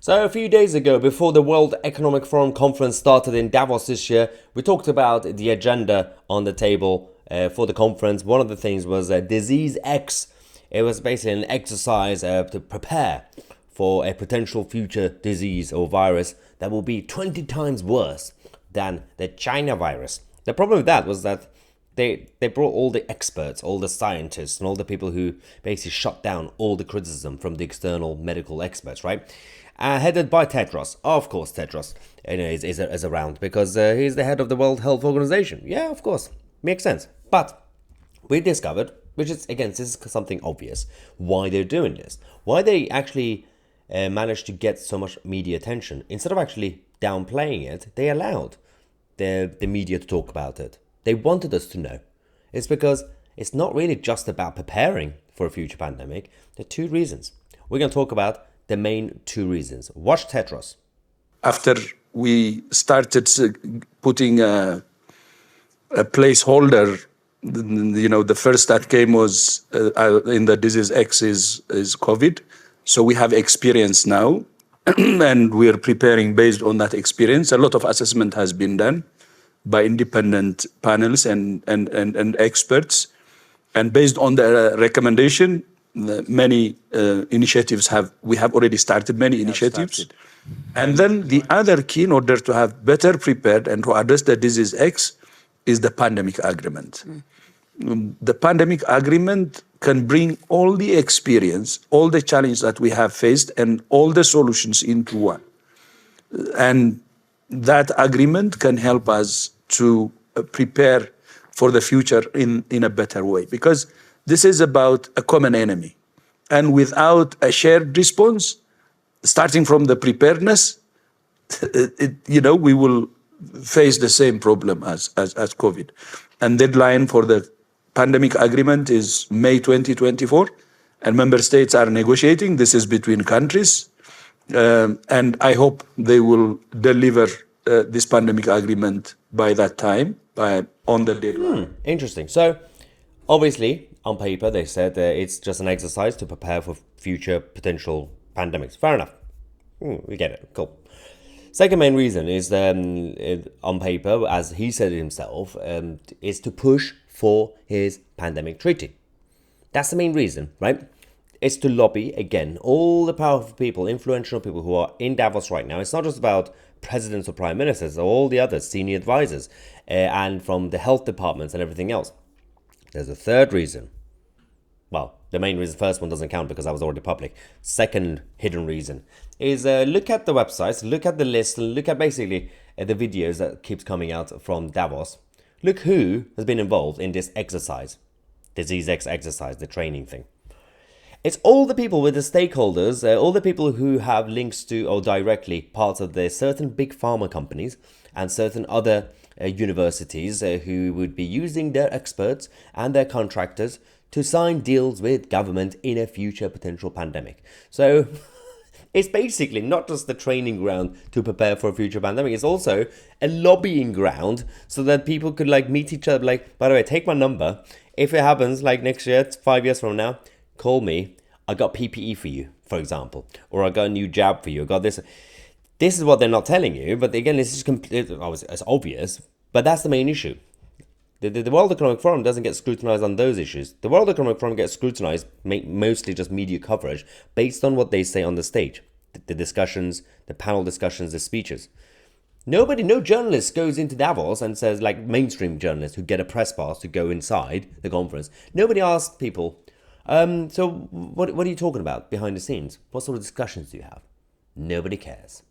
So a few days ago, before the World Economic Forum conference started in Davos this year, we talked about the agenda on the table for the conference. One of the things was Disease X. It was basically an exercise to prepare for a potential future disease or virus that will be 20 times worse than the China virus. The problem with that was that they brought all the experts, all the scientists, and all the people who basically shut down all the criticism from the external medical experts, right? Headed by Tedros. Of course, Tedros is around because he's the head of the World Health Organization. Yeah, of course. Makes sense. But we discovered, which is, again, this is something obvious, why they're doing this. Why they actually managed to get so much media attention. Instead of actually downplaying it, they allowed the media to talk about it. They wanted us to know. It's because it's not really just about preparing for a future pandemic. There are two reasons. We're going to talk about the main two reasons. Watch Tedros. After we started putting a placeholder, the first that came was in the disease X is COVID. So we have experience now, and we are preparing based on that experience. A lot of assessment has been done by independent panels and experts. And based on the recommendation, many initiatives we have already started many initiatives. And then the other key in order to have better prepared and to address the disease X is the pandemic agreement. The pandemic agreement can bring all the experience, all the challenges that we have faced and all the solutions into one. And that agreement can help us to prepare for the future in a better way, because this is about a common enemy. And without a shared response, starting from the preparedness, we will face the same problem as COVID. And deadline for the pandemic agreement is May 2024, and member states are negotiating. This is between countries. And I hope they will deliver this pandemic agreement by that time, on the deadline. Interesting. So, obviously, on paper, they said it's just an exercise to prepare for future potential pandemics. Fair enough. We get it. Cool. Second main reason is on paper, as he said it himself, is to push for his pandemic treaty. That's the main reason, right? It's to lobby, again, all the powerful people, influential people who are in Davos right now. It's not just about presidents or prime ministers, or all the other senior advisors, and from the health departments and everything else. There's a third reason. Well, the main reason, first one doesn't count because that was already public. Second hidden reason is look at the websites, look at the list, look at basically the videos that keeps coming out from Davos. Look who has been involved in this exercise, Disease X exercise, the training thing. It's all the people with the stakeholders, all the people who have links to or directly parts of the certain big pharma companies and certain other universities who would be using their experts and their contractors to sign deals with government in a future potential pandemic. So it's basically not just the training ground to prepare for a future pandemic, it's also a lobbying ground so that people could meet each other, by the way, take my number. If it happens next year, 5 years from now, call me. I got PPE for you, for example, or I got a new jab for you. I got this. This is what they're not telling you, but again, it's obvious, but that's the main issue. The World Economic Forum doesn't get scrutinized on those issues. The World Economic Forum gets scrutinized, mostly just media coverage, based on what they say on the stage. The discussions, the panel discussions, the speeches. No journalist goes into Davos and says, mainstream journalists who get a press pass to go inside the conference. Nobody asks people, so what are you talking about behind the scenes? What sort of discussions do you have? Nobody cares.